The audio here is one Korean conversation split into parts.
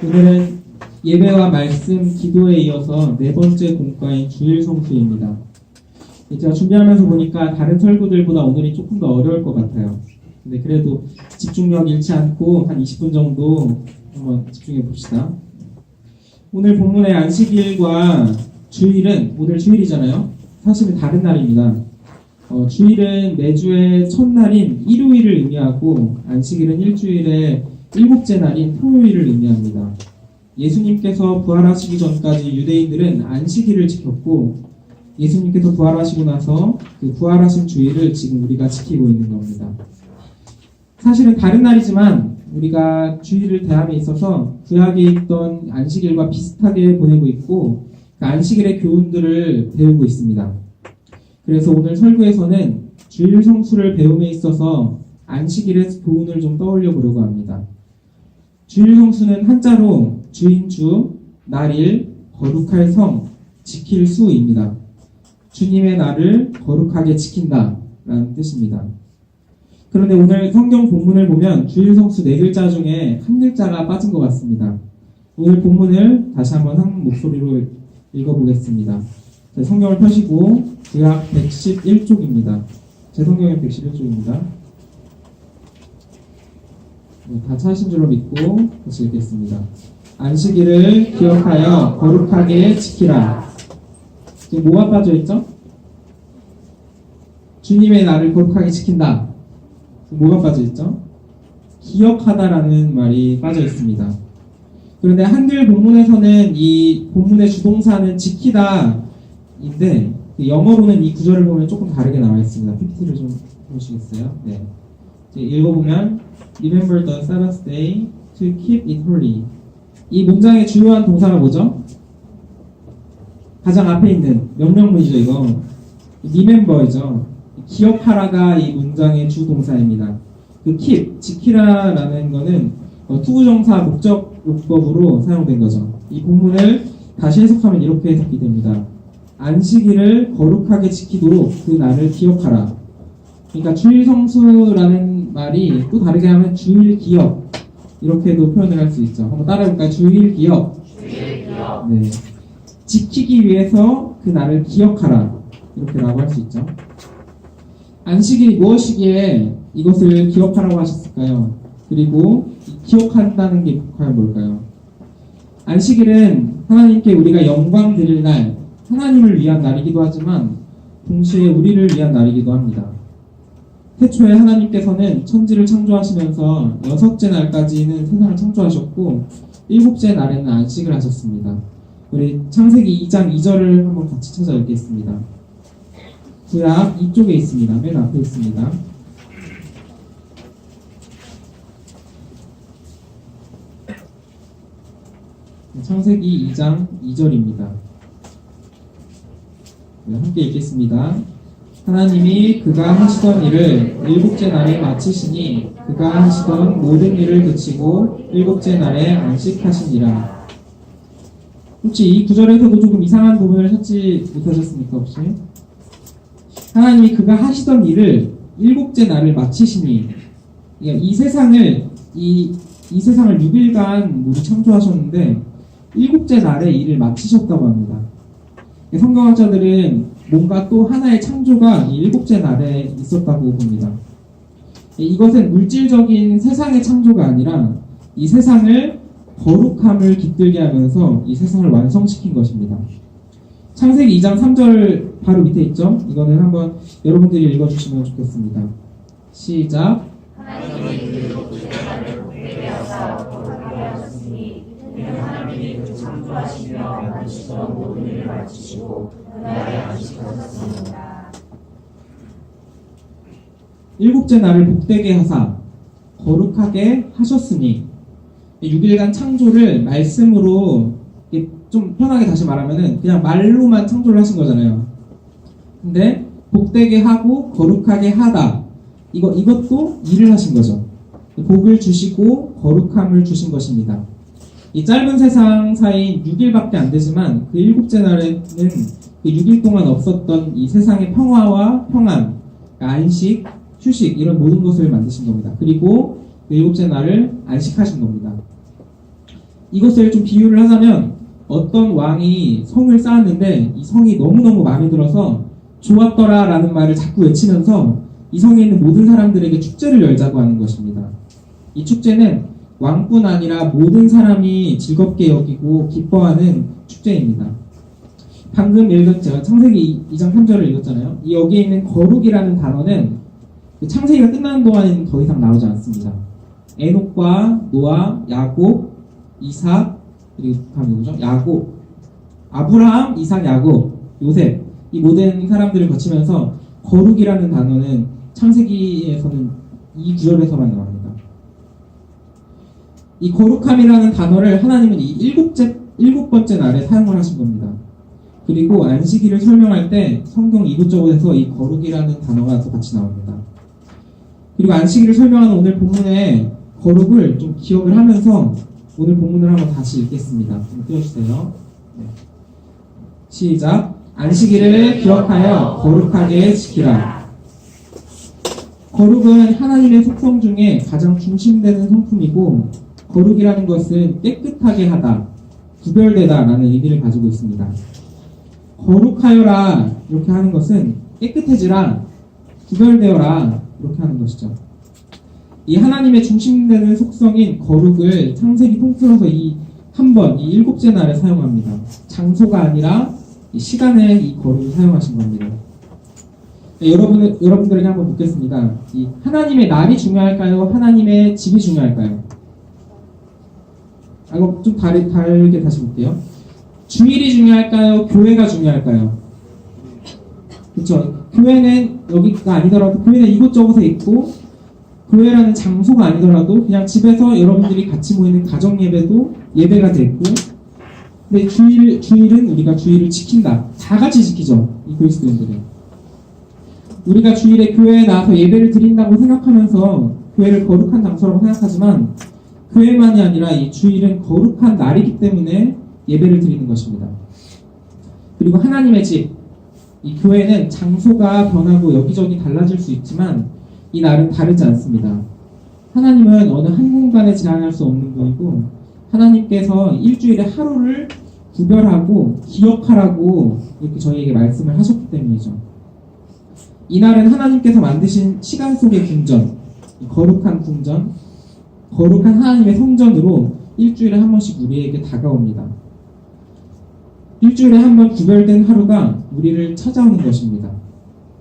오늘은 예배와 말씀, 기도에 이어서 네 번째 공과인 주일 성수입니다. 제가 준비하면서 보니까 다른 설교들보다 오늘이 조금 더 어려울 것 같아요. 근데 그래도 집중력 잃지 않고 한 20분 정도 한번 집중해 봅시다. 오늘 본문의 안식일과 주일은 오늘 주일이잖아요. 사실은 다른 날입니다. 주일은 매주의 첫날인 일요일을 의미하고 안식일은 일주일의 일곱째 날인 토요일을 의미합니다. 예수님께서 부활하시기 전까지 유대인들은 안식일을 지켰고 예수님께서 부활하시고 나서 그 부활하신 주일을 지금 우리가 지키고 있는 겁니다. 사실은 다른 날이지만 우리가 주일을 대함에 있어서 구약에 있던 안식일과 비슷하게 보내고 있고 그 안식일의 교훈들을 배우고 있습니다. 그래서 오늘 설교에서는 주일 성수를 배움에 있어서 안식일의 교훈을 좀 떠올려 보려고 합니다. 주일 성수는 한자로 주인주, 날일, 거룩할 성, 지킬 수입니다. 주님의 날을 거룩하게 지킨다 라는 뜻입니다. 그런데 오늘 성경 본문을 보면 주일 성수 네 글자 중에 한 글자가 빠진 것 같습니다. 오늘 본문을 다시 한번 한 목소리로 읽어보겠습니다. 성경을 펴시고 구약 111쪽입니다. 제 성경은 111쪽입니다. 다 찾으신 줄로 믿고 다시 읽겠습니다. 안식일을 기억하여 거룩하게 지키라. 지금 뭐가 빠져있죠? 주님의 날을 거룩하게 지킨다. 뭐가 빠져있죠? 기억하다라는 말이 빠져있습니다. 그런데 한글 본문에서는 이 본문의 주동사는 지키다 인데 영어로는 이 구절을 보면 조금 다르게 나와있습니다. PPT를 좀 보시겠어요? 네. 읽어보면 Remember the Sabbath day to keep it holy. 이 문장의 주요한 동사가 뭐죠? 가장 앞에 있는 명령문이죠. 이거 Remember이죠. 기억하라가 이 문장의 주동사입니다. 그 keep, 지키라라는 거는 투부정사 목적 용법으로 사용된 거죠. 이 본문을 다시 해석하면 이렇게 해석이 됩니다. 안식일을 거룩하게 지키도록 그 날을 기억하라. 그러니까 주일 성수라는 말이 또 다르게 하면 주일 기억 이렇게도 표현을 할 수 있죠. 한번 따라해볼까요? 주일 기억. 주일 기억. 네. 지키기 위해서 그 날을 기억하라 이렇게라고 할 수 있죠. 안식일이 무엇이기에 이것을 기억하라고 하셨을까요? 그리고 기억한다는 게 과연 뭘까요? 안식일은 하나님께 우리가 영광 드릴 날, 하나님을 위한 날이기도 하지만 동시에 우리를 위한 날이기도 합니다. 태초에 하나님께서는 천지를 창조하시면서 6째 날까지는 세상을 창조하셨고 7째 날에는 안식을 하셨습니다. 우리 창세기 2장 2절을 한번 같이 찾아 읽겠습니다. 구약 이쪽에 있습니다. 맨 앞에 있습니다. 창세기 2장 2절입니다. 네, 함께 읽겠습니다. 하나님이 그가 하시던 일을 7째 날에 마치시니 그가 하시던 모든 일을 그치고 7째 날에 안식하시니라. 혹시 이 구절에서도 조금 이상한 부분을 찾지 못하셨습니까? 혹시? 하나님이 그가 하시던 일을 7째 날을 마치시니 이 세상을 6일간 모두 창조하셨는데 7째 날에 일을 마치셨다고 합니다. 성경학자들은 뭔가 또 하나의 창조가 이 7째 날에 있었다고 봅니다. 이것은 물질적인 세상의 창조가 아니라 이 세상을 거룩함을 깃들게 하면서 이 세상을 완성시킨 것입니다. 창세기 2장 3절 바로 밑에 있죠? 이거는 한번 여러분들이 읽어주시면 좋겠습니다. 시작. 하나님이 그 7째 날을 복되게 하사 거룩하게 하셨으니 이는 하나님이 그 창조하시며 만드시던 모든 일을 마치시고 그날에 안식하셨습니다. 7째 날을 복되게 하사 거룩하게 하셨으니 6일간 창조를 말씀으로 좀 편하게 다시 말하면은 그냥 말로만 창조를 하신 거잖아요. 근데 복되게 하고 거룩하게 하다 이것도 일을 하신 거죠. 복을 주시고 거룩함을 주신 것입니다. 이 짧은 세상 사이 6일밖에 안 되지만 그 7째 날에는 그 6일 동안 없었던 이 세상의 평화와 평안, 안식, 휴식 이런 모든 것을 만드신 겁니다. 그리고 그 7째 날을 안식하신 겁니다. 이것을 좀 비유를 하자면 어떤 왕이 성을 쌓았는데 이 성이 너무너무 마음에 들어서 좋았더라라는 말을 자꾸 외치면서 이 성에 있는 모든 사람들에게 축제를 열자고 하는 것입니다. 이 축제는 왕뿐 아니라 모든 사람이 즐겁게 여기고 기뻐하는 축제입니다. 방금 읽은 제가 창세기 2장 3절을 읽었잖아요. 이 여기에 있는 거룩이라는 단어는 그 창세기가 끝나는 동안에는 더 이상 나오지 않습니다. 에녹과 노아, 야곱, 이삭, 그리고 다음 누구죠? 야곱, 아브라함, 이삭, 야곱, 요셉 이 모든 사람들을 거치면서 거룩이라는 단어는 창세기에서는 이 구절에서만 나옵니다. 이 거룩함이라는 단어를 하나님은 이 일곱 번째 날에 사용을 하신 겁니다. 그리고 안식일을 설명할 때 성경 이곳저곳에서 이 거룩이라는 단어가 또 같이 나옵니다. 그리고 안식일을 설명하는 오늘 본문의 거룩을 좀 기억을 하면서 오늘 본문을 한번 다시 읽겠습니다. 한번 띄워주세요. 네. 시작. 안식일을 기억하여 거룩하게 지키라. 거룩은 하나님의 속성 중에 가장 중심되는 성품이고 거룩이라는 것은 깨끗하게 하다, 구별되다 라는 의미를 가지고 있습니다. 거룩하여라 이렇게 하는 것은 깨끗해지라, 구별되어라 이렇게 하는 것이죠. 이 하나님의 중심되는 속성인 거룩을 창세기 통틀어서 이 일곱째 날에 사용합니다. 장소가 아니라 이 시간에 이 거룩을 사용하신 겁니다. 네, 여러분들에게 한번 묻겠습니다. 이 하나님의 날이 중요할까요? 하나님의 집이 중요할까요? 이거 좀 다르게 다시 볼게요. 주일이 중요할까요? 교회가 중요할까요? 그렇죠. 교회는 여기가 아니더라도 교회는 이곳저곳에 있고 교회라는 장소가 아니더라도 그냥 집에서 여러분들이 같이 모이는 가정 예배도 예배가 됐고, 근데 주일은 우리가 주일을 지킨다. 다 같이 지키죠. 이 그리스도인들은. 우리가 주일에 교회에 나와서 예배를 드린다고 생각하면서 교회를 거룩한 장소라고 생각하지만 교회만이 아니라 이 주일은 거룩한 날이기 때문에 예배를 드리는 것입니다. 그리고 하나님의 집, 이 교회는 장소가 변하고 여기저기 달라질 수 있지만 이 날은 다르지 않습니다. 하나님은 어느 한 공간에 제한할 수 없는 분이고 하나님께서 일주일에 하루를 구별하고 기억하라고 이렇게 저희에게 말씀을 하셨기 때문이죠. 이 날은 하나님께서 만드신 시간 속의 궁전, 거룩한 궁전, 거룩한 하나님의 성전으로 일주일에 한 번씩 우리에게 다가옵니다. 일주일에 한 번 구별된 하루가 우리를 찾아오는 것입니다.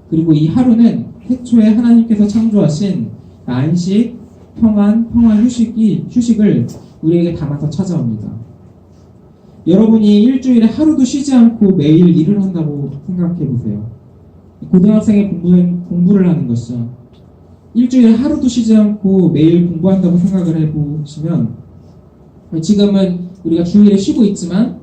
그리고 이 하루는 태초에 하나님께서 창조하신 안식, 평안 휴식을 우리에게 담아서 찾아옵니다. 여러분이 일주일에 하루도 쉬지 않고 매일 일을 한다고 생각해 보세요. 고등학생의 공부를 하는 것이죠. 일주일에 하루도 쉬지 않고 매일 공부한다고 생각을 해보시면 지금은 우리가 주일에 쉬고 있지만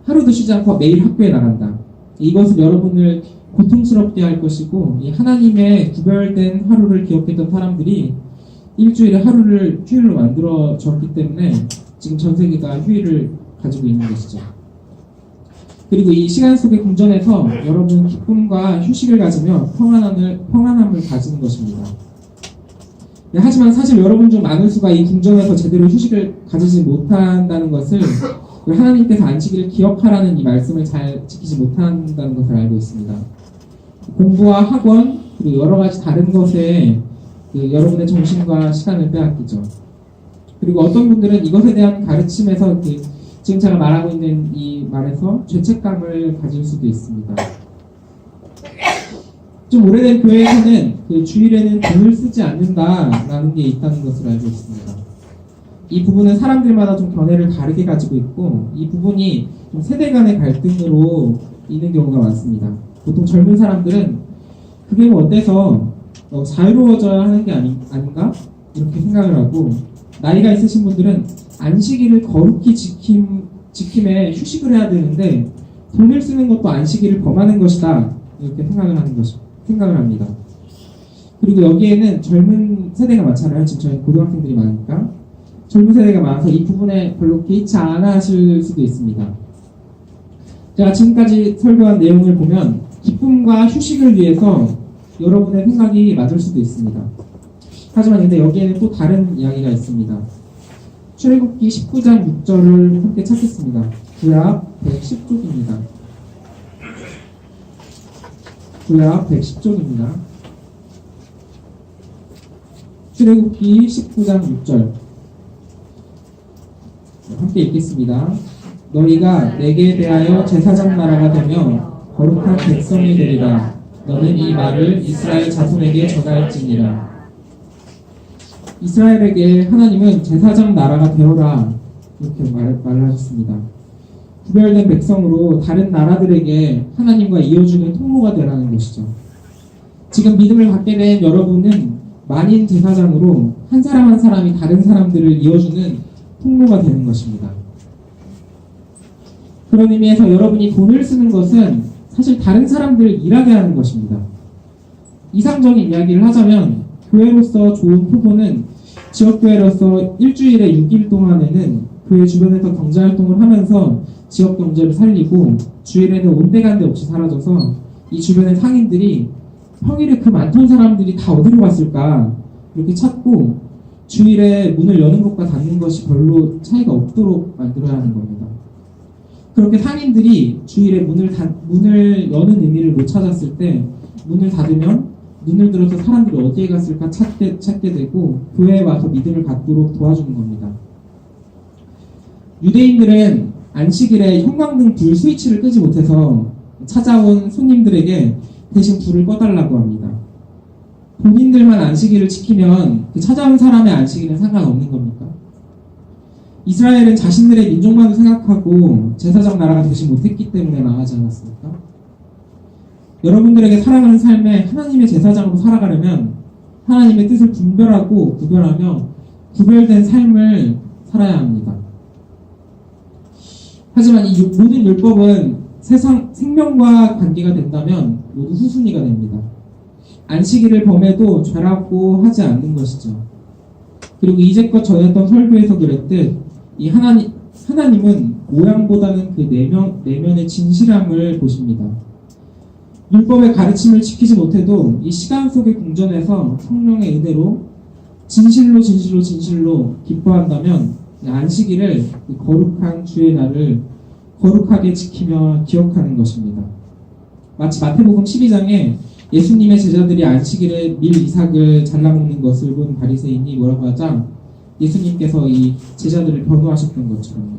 하루도 쉬지 않고 매일 학교에 나간다. 이것은 여러분을 고통스럽게 할 것이고 이 하나님의 구별된 하루를 기억했던 사람들이 일주일에 하루를 휴일로 만들어졌기 때문에 지금 전 세계가 휴일을 가지고 있는 것이죠. 그리고 이 시간 속의 궁전에서 여러분 기쁨과 휴식을 가지며 평안함을 가지는 것입니다. 네, 하지만 사실 여러분 중 많은 수가 이 궁전에서 제대로 휴식을 가지지 못한다는 것을 하나님께서 안식일을 기억하라는 이 말씀을 잘 지키지 못한다는 것을 알고 있습니다. 공부와 학원 그리고 여러 가지 다른 것에 여러분의 정신과 시간을 빼앗기죠. 그리고 어떤 분들은 이것에 대한 가르침에서 지금 제가 말하고 있는 이 말에서 죄책감을 가질 수도 있습니다. 좀 오래된 교회에서는 주일에는 돈을 쓰지 않는다라는 게 있다는 것을 알고 있습니다. 이 부분은 사람들마다 좀 견해를 다르게 가지고 있고 이 부분이 좀 세대 간의 갈등으로 있는 경우가 많습니다. 보통 젊은 사람들은 그게 뭐 어때서 자유로워져야 하는 게 아닌가? 이렇게 생각을 하고 나이가 있으신 분들은 안식일을 거룩히 지킴에 휴식을 해야 되는데 돈을 쓰는 것도 안식일을 범하는 것이다. 이렇게 생각을 합니다. 그리고 여기에는 젊은 세대가 많잖아요. 지금 저희 고등학생들이 많으니까. 젊은 세대가 많아서 이 부분에 별로 개의치 않아 하실 수도 있습니다. 제가 지금까지 설교한 내용을 보면 기쁨과 휴식을 위해서 여러분의 생각이 맞을 수도 있습니다. 하지만 근데 여기에는 또 다른 이야기가 있습니다. 출애굽기 19장 6절을 함께 찾겠습니다. 구약 110쪽입니다. 구약 110쪽입니다. 출애굽기 19장 6절 함께 읽겠습니다. 너희가 내게 대하여 제사장 나라가 되며 거룩한 백성이 되리라. 너는 이 말을 이스라엘 자손에게 전할지니라. 이스라엘에게 하나님은 제사장 나라가 되어라 이렇게 말하셨습니다. 구별된 백성으로 다른 나라들에게 하나님과 이어주는 통로가 되라는 것이죠. 지금 믿음을 갖게 된 여러분은 만인 제사장으로 한 사람 한 사람이 다른 사람들을 이어주는 통로가 되는 것입니다. 그런 의미에서 여러분이 돈을 쓰는 것은 사실 다른 사람들을 일하게 하는 것입니다. 이상적인 이야기를 하자면 교회로서 좋은 표본은 지역교회로서 일주일에 6일 동안에는 교회 주변에서 경제활동을 하면서 지역 경제를 살리고 주일에는 온데간데 없이 사라져서 이 주변의 상인들이 평일에 그 많던 사람들이 다 어디로 갔을까 이렇게 찾고 주일에 문을 여는 것과 닫는 것이 별로 차이가 없도록 만들어야 하는 겁니다. 그렇게 상인들이 주일에 문을 여는 의미를 못 찾았을 때 문을 닫으면 눈을 들어서 사람들이 어디에 갔을까 찾게 되고 교회에 와서 믿음을 갖도록 도와주는 겁니다. 유대인들은 안식일에 형광등 불 스위치를 끄지 못해서 찾아온 손님들에게 대신 불을 꺼달라고 합니다. 본인들만 안식일을 지키면 그 찾아온 사람의 안식일은 상관없는 겁니까? 이스라엘은 자신들의 민족만을 생각하고 제사장 나라가 되지 못했기 때문에 나가지 않았습니까? 여러분들에게 살아가는 삶에 하나님의 제사장으로 살아가려면 하나님의 뜻을 분별하고 구별하며 구별된 삶을 살아야 합니다. 하지만 이 모든 율법은 세상 생명과 관계가 된다면 모두 후순위가 됩니다. 안식일을 범해도 죄라고 하지 않는 것이죠. 그리고 이제껏 전했던 설교에서 그랬듯 이 하나님은 모양보다는 그 내면의 진실함을 보십니다. 율법의 가르침을 지키지 못해도 이 시간 속의 궁전에서 성령의 은혜로 진실로 기뻐한다면 안식일을 거룩한 주의 날을 거룩하게 지키며 기억하는 것입니다. 마치 마태복음 12장에 예수님의 제자들이 안식일에 밀 이삭을 잘라먹는 것을 본 바리새인이 뭐라고 하자 예수님께서 이 제자들을 변호하셨던 것처럼요.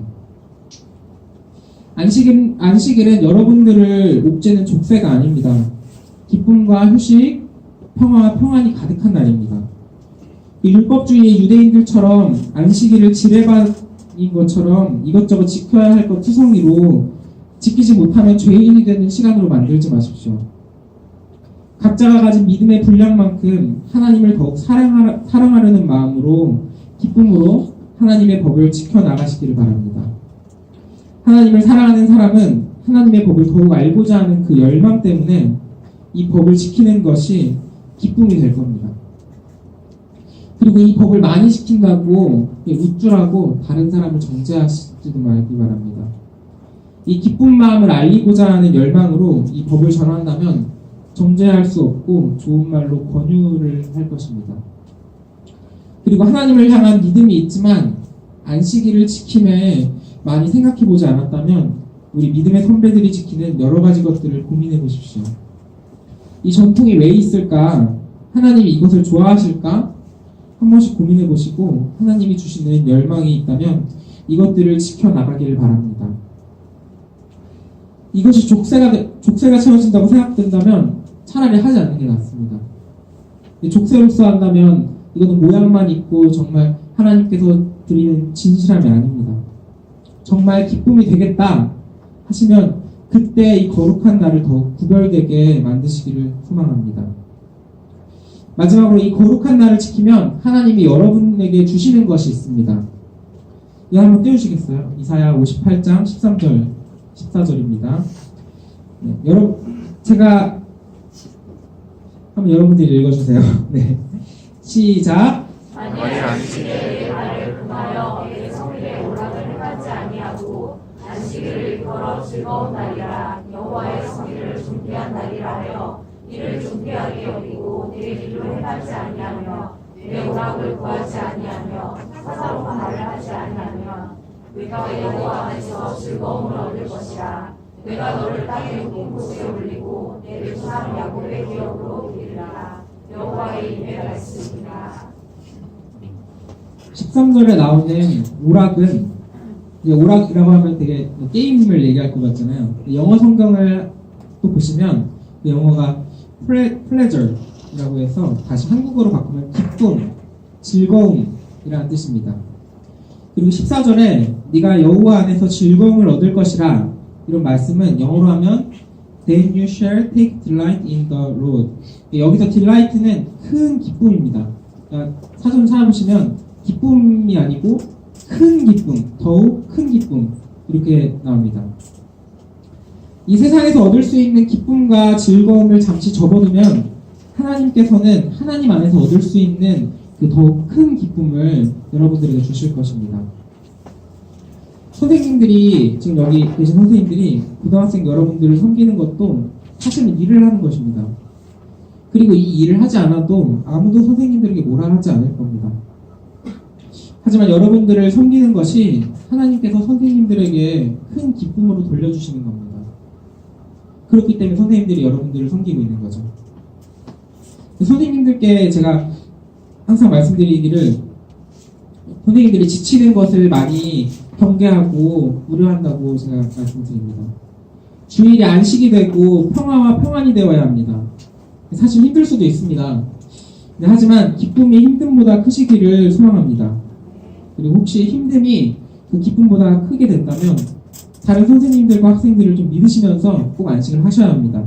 안식일은 여러분들을 옥죄는 족쇄가 아닙니다. 기쁨과 휴식, 평화와 평안이 가득한 날입니다. 율법주의의 유대인들처럼 안식일을 지뢰밭인 것처럼 이것저것 지켜야 할 것 투성이로 지키지 못하면 죄인이 되는 시간으로 만들지 마십시오. 각자가 가진 믿음의 분량만큼 하나님을 더욱 사랑하려는 마음으로 기쁨으로 하나님의 법을 지켜나가시기를 바랍니다. 하나님을 사랑하는 사람은 하나님의 법을 더욱 알고자 하는 그 열망 때문에 이 법을 지키는 것이 기쁨이 될 겁니다. 그리고 이 법을 많이 지킨다고 우쭐하고 다른 사람을 정죄하시지도 말기 바랍니다. 이 기쁜 마음을 알리고자 하는 열망으로 이 법을 전한다면 정죄할 수 없고 좋은 말로 권유를 할 것입니다. 그리고 하나님을 향한 믿음이 있지만 안식일을 지킴에 많이 생각해보지 않았다면 우리 믿음의 선배들이 지키는 여러 가지 것들을 고민해 보십시오. 이 전통이 왜 있을까? 하나님이 이것을 좋아하실까? 한 번씩 고민해 보시고 하나님이 주시는 열망이 있다면 이것들을 지켜나가기를 바랍니다. 이것이 족쇄가 채워진다고 생각된다면 차라리 하지 않는 게 낫습니다. 족쇄로서 한다면 이것은 모양만 있고 정말 하나님께서 드리는 진실함이 아닙니다. 정말 기쁨이 되겠다 하시면 그때 이 거룩한 날을 더욱 구별되게 만드시기를 소망합니다. 마지막으로 이 거룩한 날을 지키면 하나님이 여러분에게 주시는 것이 있습니다. 이거 한번 띄우시겠어요? 이사야 58장 13절 14절입니다. 네, 제가 한번 여러분들이 읽어주세요. 네, 시작. 만일 안식일에 나를 금하여 내 성일에 오락을 행하지 아니하고 안식일을 걸어 즐거운 날이라 여호와의 성일을 존귀한 날이라 하여 이를 존귀하게 여기고 내 일로 행하지 아니하며 내 오락을 구하지 아니하며 사사로운 말을 하지 아니하며 내가 여호와 안에서 즐거움을 얻을 것이라. 내가 너를 땅의 높은 곳에 올리고 내 조상 야곱의 기업으로 이르라. 여호와의 입의 말씀이라. 13절에 나오는 오락은, 이제 오락이라고 하면 되게 게임을 얘기할 것 같잖아요. 영어 성경을 또 보시면 그 영어가 pleasure이라고 해서 다시 한국어로 바꾸면 기쁨, 즐거움이라는 뜻입니다. 그리고 14절에 네가 여호와 안에서 즐거움을 얻을 것이라, 이런 말씀은 영어로 하면 Then you shall take delight in the Lord. 여기서 delight는 큰 기쁨입니다. 그러니까 사전 찾아보시면 기쁨이 아니고 큰 기쁨, 더욱 큰 기쁨, 이렇게 나옵니다. 이 세상에서 얻을 수 있는 기쁨과 즐거움을 잠시 접어두면 하나님께서는 하나님 안에서 얻을 수 있는 그 더욱 큰 기쁨을 여러분들에게 주실 것입니다. 선생님들이, 지금 여기 계신 선생님들이 고등학생 여러분들을 섬기는 것도 사실은 일을 하는 것입니다. 그리고 이 일을 하지 않아도 아무도 선생님들에게 뭐라 하지 않을 겁니다. 하지만 여러분들을 섬기는 것이 하나님께서 선생님들에게 큰 기쁨으로 돌려주시는 겁니다. 그렇기 때문에 선생님들이 여러분들을 섬기고 있는 거죠. 선생님들께 제가 항상 말씀드리기를, 선생님들이 지치는 것을 많이 경계하고 우려한다고 제가 말씀드립니다. 주일이 안식이 되고 평화와 평안이 되어야 합니다. 사실 힘들 수도 있습니다. 하지만 기쁨이 힘듦보다 크시기를 소망합니다. 그리고 혹시 힘듦이 그 기쁨보다 크게 된다면 다른 선생님들과 학생들을 좀 믿으시면서 꼭 안식을 하셔야 합니다.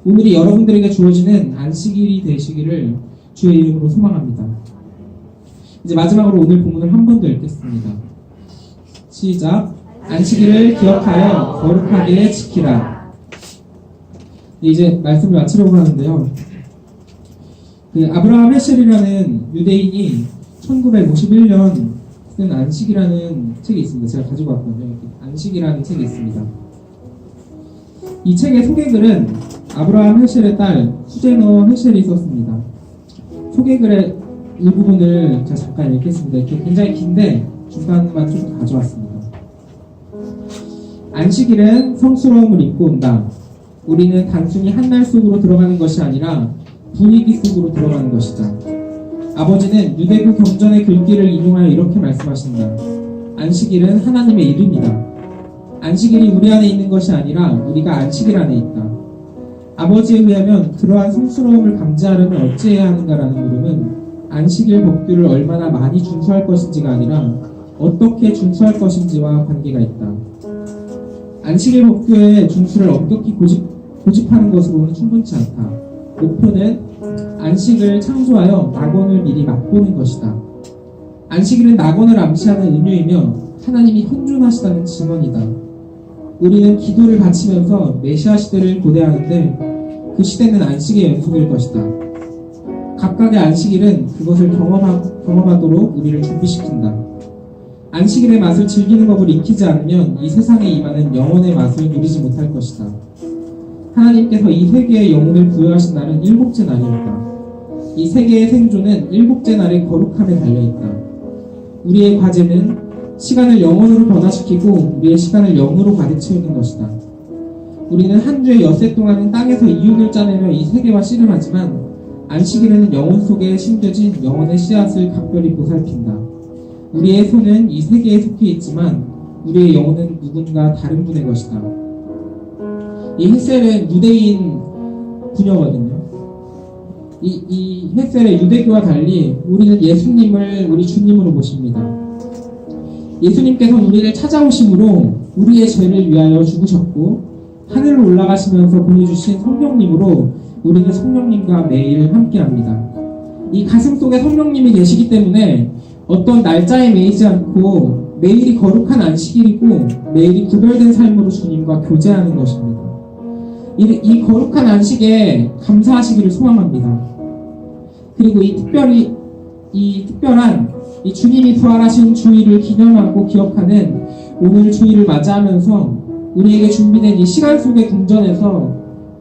오늘이 여러분들에게 주어지는 안식일이 되시기를 주의 이름으로 소망합니다. 이제 마지막으로 오늘 본문을 한 번 더 읽겠습니다. 시작. 안식일을 기억하여 거룩하게 지키라. 이제 말씀을 마치려고 하는데요. 그 아브라함 헤셀이라는 유대인이 1951년 쓴 안식이라는 책이 있습니다. 제가 가지고 왔거든요. 안식이라는 책이 있습니다. 이 책의 소개글은 아브라함 헤셀의 딸 수제너 헤셀이 썼습니다. 소개글의 일부분을 제가 잠깐 읽겠습니다. 이렇게 굉장히 긴데 중간만 좀 가져왔습니다. 안식일은 성스러움을 입고 온다. 우리는 단순히 한 날 속으로 들어가는 것이 아니라 분위기 속으로 들어가는 것이다. 아버지는 유대교 경전의 글귀를 인용하여 이렇게 말씀하신다. 안식일은 하나님의 이름이다. 안식일이 우리 안에 있는 것이 아니라 우리가 안식일 안에 있다. 아버지에 의하면 그러한 성스러움을 감지하려면 어찌해야 하는가라는 물음은 안식일 법규를 얼마나 많이 준수할 것인지가 아니라 어떻게 준수할 것인지와 관계가 있다. 안식일 법규의 준수를 엄격히 고집하는 것으로는 충분치 않다. 목표는 안식을 창조하여 낙원을 미리 맛보는 것이다. 안식일은 낙원을 암시하는 은유이며 하나님이 현존하시다는 증언이다. 우리는 기도를 바치면서 메시아 시대를 고대하는데 그 시대는 안식의 연속일 것이다. 각각의 안식일은 그것을 경험하도록 우리를 준비시킨다. 안식일의 맛을 즐기는 법을 익히지 않으면 이 세상에 임하는 영혼의 맛을 누리지 못할 것이다. 하나님께서 이 세계의 영혼을 부여하신 날은 일곱째 날이었다. 이 세계의 생존은 일곱째 날의 거룩함에 달려있다. 우리의 과제는 시간을 영혼으로 변화시키고 우리의 시간을 영으로 가득 채우는 것이다. 우리는 한 주의 엿새 동안은 땅에서 이윤을 짜내며 이 세계와 씨름하지만 안식일에는 영혼 속에 심겨진 영혼의 씨앗을 각별히 보살핀다. 우리의 손은 이 세계에 속해 있지만 우리의 영혼은 누군가 다른 분의 것이다. 이 헤셀은 유대인 부녀거든요. 이 헤셀의 유대교와 달리 우리는 예수님을 우리 주님으로 모십니다. 예수님께서 우리를 찾아오심으로 우리의 죄를 위하여 죽으셨고 하늘로 올라가시면서 보내주신 성령님으로 우리는 성령님과 매일 함께합니다. 이 가슴 속에 성령님이 계시기 때문에 어떤 날짜에 매이지 않고 매일이 거룩한 안식일이고 매일이 구별된 삶으로 주님과 교제하는 것입니다. 이 거룩한 안식에 감사하시기를 소망합니다. 그리고 이 특별한 이 주님이 부활하신 주일을 기념하고 기억하는 오늘 주일을 맞이하면서 우리에게 준비된 이 시간 속의 궁전에서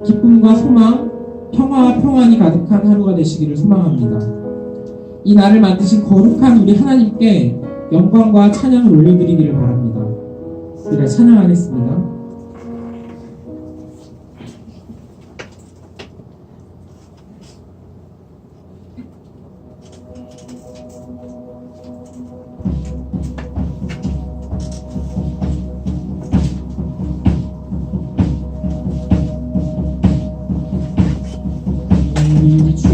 기쁨과 소망, 평화와 평안이 가득한 하루가 되시기를 소망합니다. 이 날을 만드신 거룩한 우리 하나님께 영광과 찬양을 올려드리기를 바랍니다. 우리가 찬양하겠습니다. 우리 주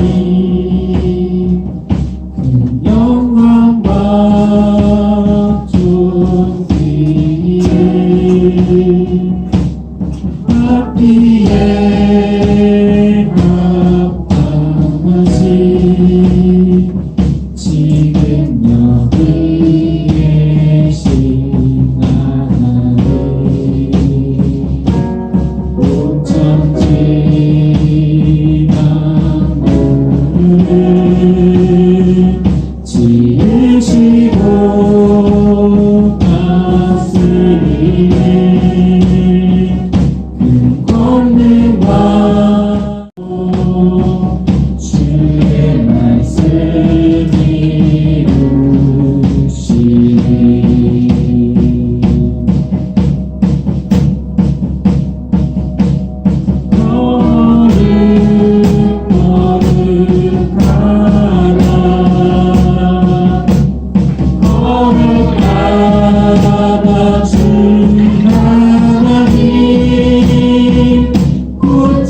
하나님 그 영광과 존귀를 받기에 합당하신 지금 여기 계신 하나님 온 천지 만물을 지으시고 다스리는 그 권능과 주의 말씀이 이루시니 거룩하다 주 하나님 곧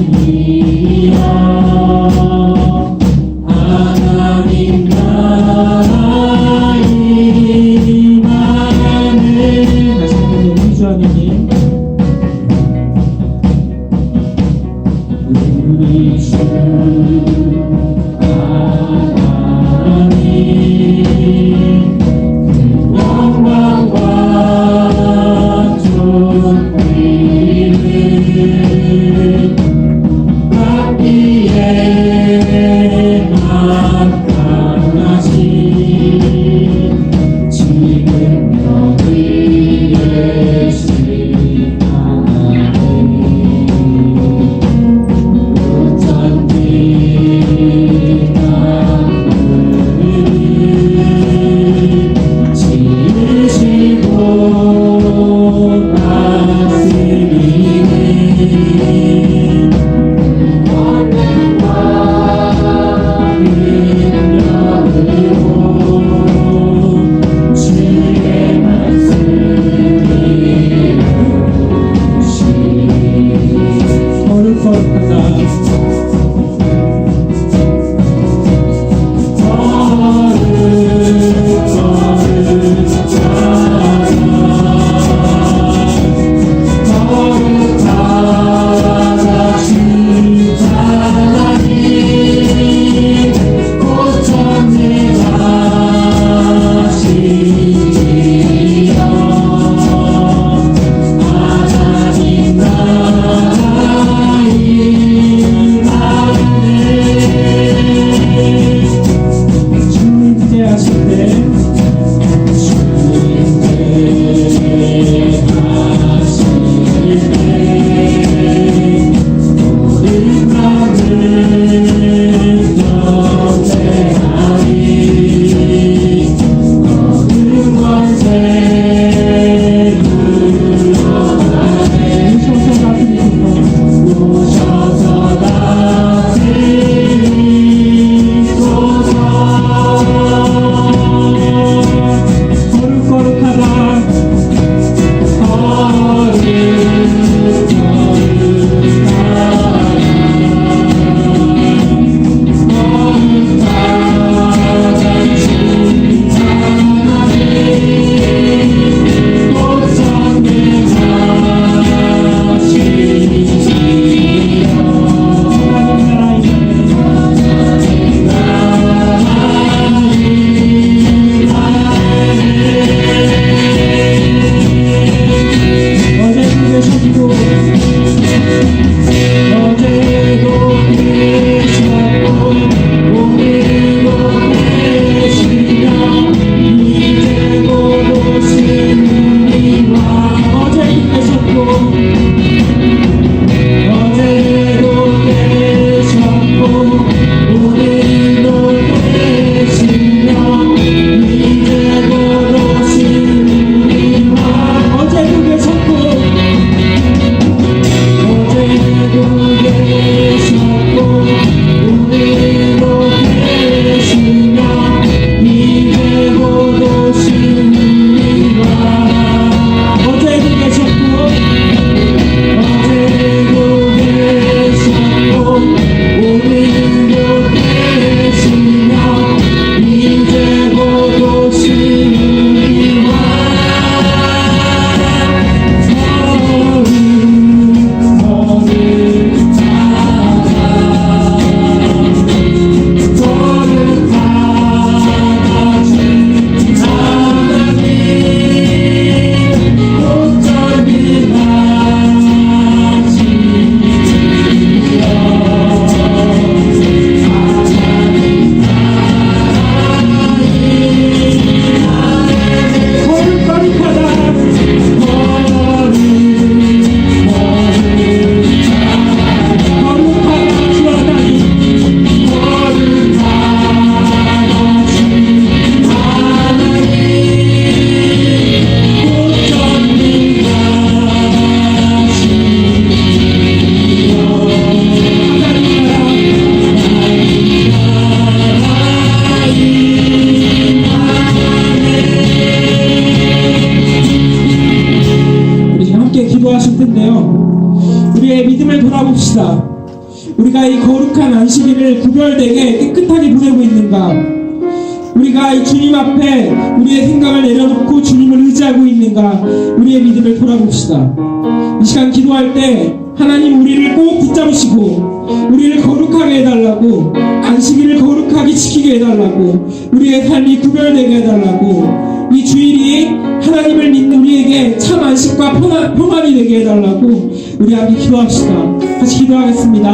전능하시니여 하나님 나라 임하는 다시 한번 우리 주 하나님 우리 주 하나님 그 영광과 존귀를 받기에 합당하신 지금 여기 계신 하나님 천지 봅시다. 우리가 이 거룩한 안식일을 구별되게 깨끗하게 보내고 있는가? 우리가 이 주님 앞에 우리의 생각을 내려놓고 주님을 의지하고 있는가? 우리의 믿음을 돌아봅시다. 이 시간 기도할 때 하나님 우리를 꼭 붙잡으시고 우리를 거룩하게 해달라고, 안식일을 거룩하게 지키게 해달라고, 우리의 삶이 구별되게 해달라고, 이 주일이 하나님을 믿는 우리에게 참 안식과 평안이 되게 해달라고 우리 함께 기도합시다. 같이 기도하겠습니다.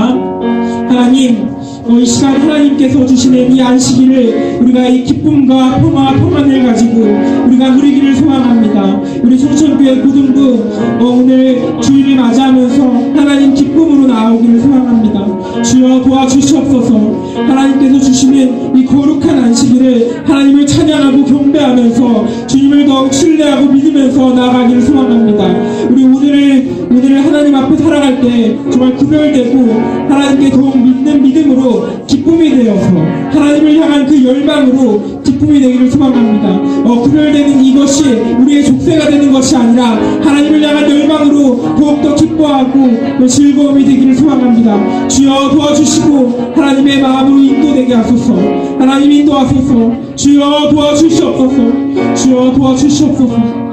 하나님, 이 시간 하나님께서 주시는 이 안식일을 우리가 이 기쁨과 평안을 가지고 우리가 누리기를 소망합니다. 우리 송천교회 고등부 오늘 주일을 맞이하면서 하나님 기쁨으로 나아오기를 소망합니다. 주여 도와주시옵소서. 하나님께서 주시는 이 거룩한 안식일을 하나님을 찬양하고 경배하면서 주님을 더욱 신뢰하고 믿으면서 나아가기를 소망합니다. 우리 오늘을 하나님 앞에 살아갈 때 정말 구별되고 하나님께 더욱 믿는 믿음으로 기쁨이 되어서 하나님을 향한 그 열망으로 기쁨이 되기를 소망합니다. 구별되는 이것이 우리의 족쇄가 되는 것이 아니라 하나님을 향한 열망으로 더욱더 기뻐하고 즐거움이 되기를 소망합니다. 주여 도와주시고 하나님의 마음으로 인도되게 하소서. 하나님 인도하소서. 주여 도와주시옵소서. 주여 도와주시옵소서.